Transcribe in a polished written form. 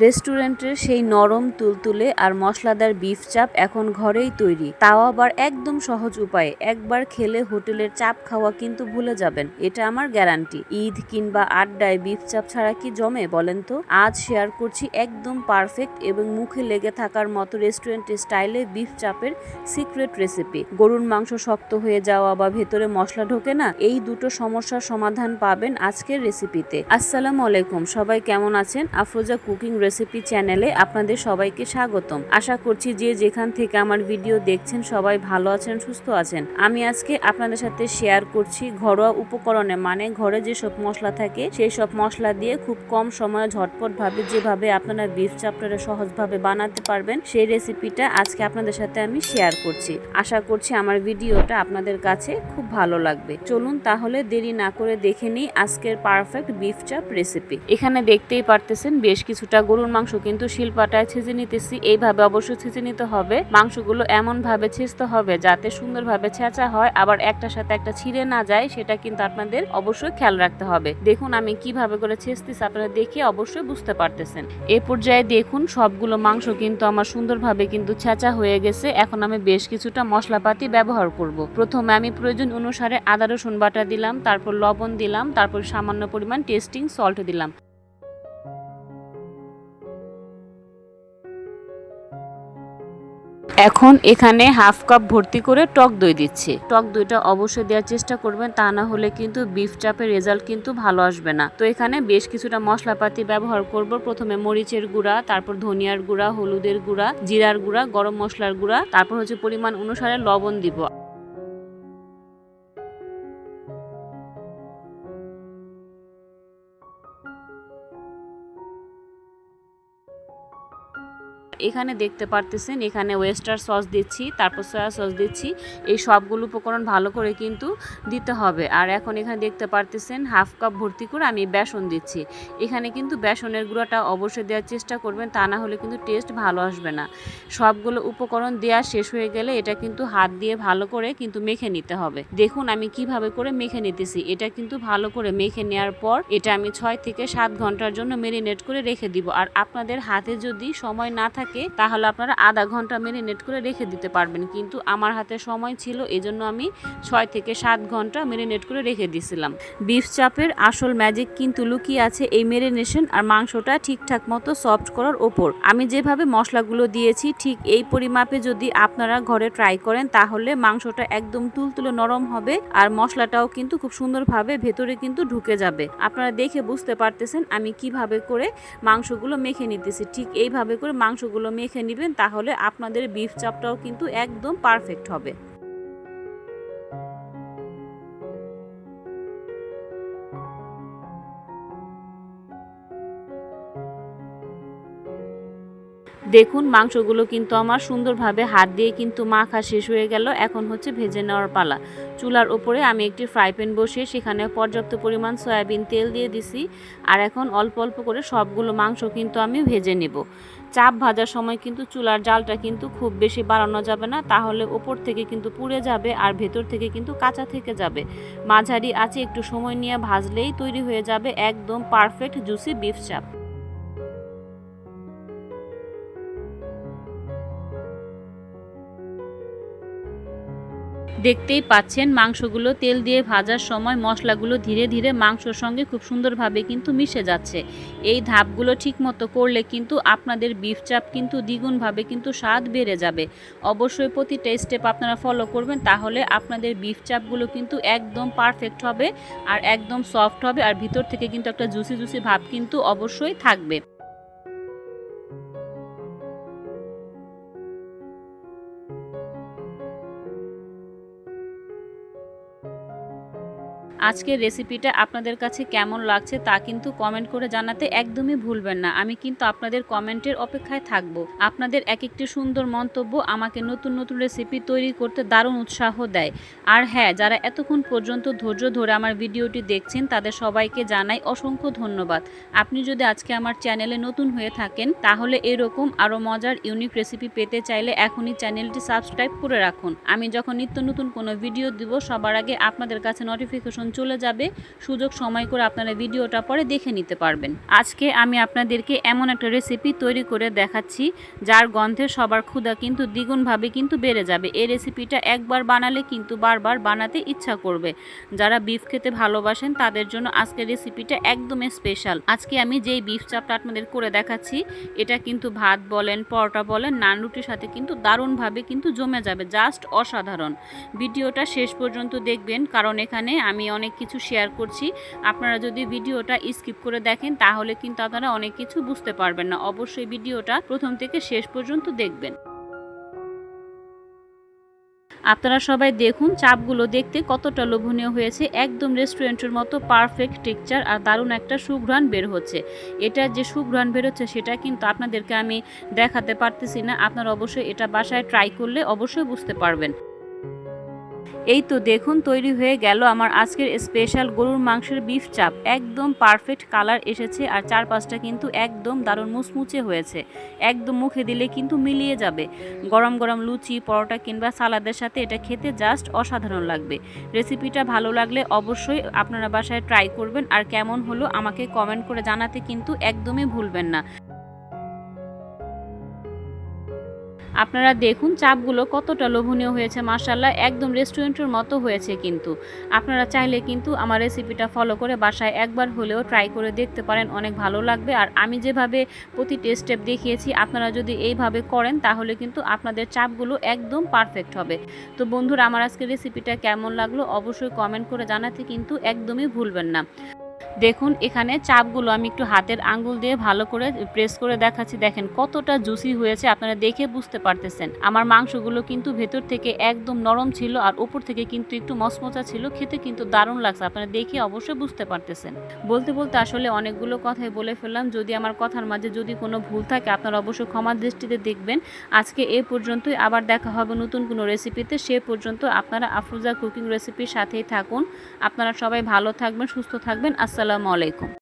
রেস্টুরেন্টের সেই নরম তুলতুলে আর মশলাদার বিফ চাপ এখন ঘরেই তৈরি, তাও আবার একদম সহজ উপায়ে। একবার খেলে হোটেলের চাপ খাওয়া কিন্তু ভুলে যাবেন, এটা আমার গ্যারান্টি। ঈদ কিংবা আড্ডায় বিফ চাপ ছাড়া কি জমে বলেন তো? আজ শেয়ার করছি একদম পারফেক্ট এবং মুখে লেগে থাকার মতো রেস্টুরেন্টের স্টাইলে বিফ চাপের সিক্রেট রেসিপি। গরুর মাংস শক্ত হয়ে যাওয়া বা ভেতরে মশলা ঢোকে না, এই দুটো সমস্যার সমাধান পাবেন আজকের রেসিপিতে। আসসালামু আলাইকুম, সবাই কেমন আছেন? আফরোজা কুকিং রেসিপি চ্যানেলে আপনাদের সবাইকে স্বাগতম। আশা করছি যে যেখান থেকে আমার ভিডিও দেখছেন সবাই ভালো আছেন, সুস্থ আছেন। আমি আজকে আপনাদের সাথে শেয়ার করছি ঘরোয়া উপকরণে, মানে ঘরে যেসব মশলা থাকে সেই সব মশলা দিয়ে খুব কম সময়ে ঝটপট ভাবে যেভাবে আপনারা বিফ চাপটা সহজভাবে বানাতে পারবেন, সেই রেসিপিটা আজকে আপনাদের সাথে আমি শেয়ার করছি। আশা করছি আমার ভিডিওটা আপনাদের কাছে খুব ভালো লাগবে। চলুন তাহলে দেরি না করে দেখে নিই আজকের পারফেক্ট বিফ চাপ রেসিপি। এখানে দেখতেই পারতেছেন বেশ কিছুটা গরুর মাংস কিন্তু শিলপাটায় ছেঁচে নিতেছি। এইভাবে অবশ্যই ছেঁচে নিতে হবে। মাংসগুলো এমন ভাবে ছেঁচতে হবে যাতে সুন্দরভাবে ছেঁচা হয়, আবার একটার সাথে একটা ছিঁড়ে না যায়, সেটা কিন্তু আপনাদের অবশ্যই খেয়াল রাখতে হবে। দেখুন আমি কিভাবে করে ছেঁচতেছি, আপনারা দেখে অবশ্যই বুঝতে পারতেছেন। এ পর্যায়ে দেখুন সবগুলো মাংস কিন্তু আমার সুন্দরভাবে কিন্তু ছেঁচা হয়ে গেছে। এখন আমি বেশ কিছুটা মশলাপাতি ব্যবহার করব। প্রথমে আমি প্রয়োজন অনুসারে আদা রসুন বাটা দিলাম, তারপর লবণ দিলাম, তারপর সামান্য পরিমাণ টেস্টিং সল্ট দিলাম। এখন এখানে হাফ কাপ ভর্তি করে টক দই দিচ্ছি। টক দইটা অবশ্যই দেওয়ার চেষ্টা করবেন, তা না হলে কিন্তু বিফ চাপের রেজাল্ট কিন্তু ভালো আসবে না। তো এখানে বেশ কিছুটা মশলাপাতি ব্যবহার করব। প্রথমে মরিচের গুঁড়া, তারপর ধনিয়ার গুঁড়া, হলুদের গুঁড়া, জিরার গুঁড়া, গরম মশলার গুঁড়া, তারপর হচ্ছে পরিমাণ অনুসারে লবণ দিব। এখানে দেখতে পারতেছেন এখানে ওয়েস্টার সস দিচ্ছি, তারপর সয়া সস দিচ্ছি। এই সবগুলো উপকরণ ভালো করে কিন্তু দিতে হবে। আর এখন এখানে দেখতে পারতেছেন হাফ কাপ ভর্তি করে আমি বেসন দিচ্ছি। এখানে কিন্তু বেসনের গুঁড়াটা অবশ্যই দেওয়ার চেষ্টা করবেন, তা না হলে কিন্তু টেস্ট ভালো আসবে না। সবগুলো উপকরণ দেওয়া শেষ হয়ে গেলে এটা কিন্তু হাত দিয়ে ভালো করে কিন্তু মেখে নিতে হবে। দেখুন আমি কিভাবে করে মেখে নিতেছি। এটা কিন্তু ভালো করে মেখে নেওয়ার পর এটা আমি 6 থেকে 7 ঘন্টার জন্য মেরিনেট করে রেখে দিব। আর আপনাদের হাতে যদি সময় না থাকে তাহলে আপনারা আধা ঘন্টা মেরিনেট করে রেখে দিতে পারবেন, কিন্তু আমার হাতে সময় ছিল, এজন্য আমি 6 থেকে 7 ঘন্টা মেরিনেট করে রেখে দিয়েছিলাম। বিফ চাপের আসল ম্যাজিক কিন্তু লুকিয়ে আছে এই মেরিনেশন আর মাংসটা ঠিকঠাক মতো সফট করার ওপর। আমি যেভাবে মশলাগুলো দিয়েছি ঠিক এই পরিমাপে যদি আপনারা ঘরে ট্রাই করেন তাহলে মাংসটা একদম তুলতুলে নরম হবে আর মশলাটাও কিন্তু খুব সুন্দরভাবে ভেতরে কিন্তু ঢুকে যাবে। আপনারা দেখে বুঝতে পারতেছেন আমি কিভাবে করে মাংসগুলো মেখে নিতেছি। ঠিক এইভাবে করে মাংসগুলো মেখে নেবেন, তাহলে আপনাদের বিফ চাপটাও কিন্তু একদম পারফেক্ট হবে। দেখুন মাংসগুলো কিন্তু আমার সুন্দরভাবে হাত দিয়ে কিন্তু মাখা শেষ হয়ে গেল। এখন হচ্ছে ভেজে নেওয়ার পালা। চুলার উপরে আমি একটি ফ্রাই প্যান বসিয়ে সেখানে পর্যাপ্ত পরিমাণ সয়াবিন তেল দিয়ে দিছি। আর এখন অল্প অল্প করে সবগুলো মাংস কিন্তু আমি ভেজে নেব। চাপ ভাজার সময় কিন্তু চুলার জালটা কিন্তু খুব বেশি বাড়ানো যাবে না, তাহলে উপর থেকে কিন্তু পুড়ে যাবে আর ভেতর থেকে কিন্তু কাঁচা থেকে যাবে। মাঝারি আছে একটু সময় নিয়ে ভাজলেই তৈরি হয়ে যাবে একদম পারফেক্ট জুসি বিফ চাপ। দেখতেই পাচ্ছেন মাংসগুলো তেল দিয়ে ভাজার সময় মশলাগুলো ধীরে ধীরে মাংসর সঙ্গে খুব সুন্দরভাবে কিন্তু মিশে যাচ্ছে। এই ধাপগুলো ঠিক মতো করলে কিন্তু আপনাদের বিফ চাপ কিন্তু দ্বিগুণভাবে কিন্তু স্বাদ বেড়ে যাবে। অবশ্যই প্রতিটা স্টেপ আপনারা ফলো করবেন, তাহলে আপনাদের বিফ চাপগুলো কিন্তু একদম পারফেক্ট হবে আর একদম সফট হবে আর ভিতর থেকে কিন্তু একটা জুসি জুসি ভাব কিন্তু অবশ্যই থাকবে। আজকের রেসিপিটা আপনাদের কাছে কেমন লাগছে তা কিন্তু কমেন্ট করে জানাতে একদমই ভুলবেন না। আমি কিন্তু আপনাদের কমেন্টের অপেক্ষায় থাকব। আপনাদের এক একটি সুন্দর মন্তব্য আমাকে নতুন নতুন রেসিপি তৈরি করতে দারুণ উৎসাহ দেয়। আর হ্যাঁ, যারা এতক্ষণ পর্যন্ত ধৈর্য ধরে আমার ভিডিওটি দেখছেন তাদের সবাইকে জানাই অসংখ্য ধন্যবাদ। আপনি যদি আজকে আমার চ্যানেলে নতুন হয়ে থাকেন তাহলে এরকম আরও মজার ইউনিক রেসিপি পেতে চাইলে এখনই চ্যানেলটি সাবস্ক্রাইব করে রাখুন। আমি যখন নিত্য নতুন কোনো ভিডিও দিব সবার আগে আপনাদের কাছে নোটিফিকেশন চলে যাবে। সুযোগ সময় করে আপনারা ভিডিওটা পরে দেখে নিতে পারবেন। আজকে আমি আপনাদেরকে এমন একটা রেসিপি তৈরি করে দেখাচ্ছি যার গন্ধে সবার ক্ষুধা কিন্তু দ্বিগুণভাবে কিন্তু বেড়ে যাবে। এই রেসিপিটা একবার বানালে কিন্তু বারবার বানাতে ইচ্ছা করবে। যারা বিফ খেতে ভালোবাসেন তাদের জন্য আজকের রেসিপিটা একদম স্পেশাল। আজকে আমি যেই বিফ চাপটা আপনাদের করে দেখাচ্ছি এটা কিন্তু ভাত বলেন, পরোটা বলেন, নান রুটির সাথে কিন্তু দারুণভাবে কিন্তু জমে যাবে, জাস্ট অসাধারণ। ভিডিওটা শেষ পর্যন্ত দেখবেন কারণ এখানে আমি অনেক কিছু শেয়ার করছি। আপনারা যদি ভিডিওটা স্কিপ করে দেখেন তাহলে কিন্তু আপনারা অনেক কিছু বুঝতে পারবেন না। অবশ্যই ভিডিওটা প্রথম থেকে শেষ পর্যন্ত দেখবেন। আপনারা সবাই দেখুন চাপগুলো দেখতে কতটা লোভনীয় হয়েছে, একদম রেস্টুরেন্টের মতো পারফেক্ট টেক্সচার আর দারুণ একটা সুঘ্রাণ বের হচ্ছে। এটা যে সুঘ্রাণ বের হচ্ছে সেটা কিন্তু আপনাদেরকে আমি দেখাতে পারতেছি না, আপনারা অবশ্যই এটা বাসায় ট্রাই করলে অবশ্যই বুঝতে পারবেন। এই তো দেখুন তৈরি হয়ে গেল আমার আজকের স্পেশাল গরুর মাংসের বিফ চাপ। একদম পারফেক্ট কালার এসেছে আর চারপাশটা কিন্তু একদম দারুণ মুচমুচে হয়েছে। একদম মুখে দিলে কিন্তু মিলিয়ে যাবে। গরম গরম লুচি, পরোটা কিংবা সালাদের সাথে এটা খেতে জাস্ট অসাধারণ লাগবে। রেসিপিটা ভালো লাগলে অবশ্যই আপনারা বাসায় ট্রাই করবেন আর কেমন হলো আমাকে কমেন্ট করে জানাতে কিন্তু একদমই ভুলবেন না। আপনারা দেখুন চাপগুলো কতটা লোভনীয় হয়েছে, মাশাআল্লাহ একদম রেস্টুরেন্টের মতো হয়েছে। কিন্তু আপনারা চাইলে কিন্তু আমার রেসিপিটা ফলো করে বাসায় একবার হলেও ট্রাই করে দেখতে পারেন, অনেক ভালো লাগবে। আর আমি যেভাবে প্রতিটি স্টেপ দেখিয়েছি আপনারা যদি এইভাবে করেন তাহলে কিন্তু আপনাদের চাপগুলো একদম পারফেক্ট হবে। তো বন্ধুরা আমার আজকের রেসিপিটা কেমন লাগলো অবশ্যই কমেন্ট করে জানাতে কিন্তু একদমই ভুলবেন না। দেখুন এখানে চাপগুলো আমি একটু হাতের আঙ্গুল দিয়ে ভালো করে প্রেস করে দেখাচ্ছি, দেখেন কতটা জুসি হয়েছে, আপনারা দেখে বুঝতে পারতেছেন। আমার মাংসগুলো কিন্তু ভেতর থেকে একদম নরম ছিল আর উপর থেকে কিন্তু একটু মচমচা ছিল, খেতে কিন্তু দারুণ লাগছে, আপনারা দেখে অবশ্যই বুঝতে পারতেছেন। বলতে বলতে আসলে অনেকগুলো কথাই বলে ফেললাম, যদি আমার কথার মাঝে যদি কোনো ভুল থাকে আপনারা অবশ্যই ক্ষমার দৃষ্টিতে দেখবেন। আজকে এ পর্যন্তই, আবার দেখা হবে নতুন কোনো রেসিপিতে। সে পর্যন্ত আপনারা আফরোজা কুকিং রেসিপির সাথেই থাকুন। আপনারা সবাই ভালো থাকবেন, সুস্থ থাকবেন। আসসালামু আলাইকুম।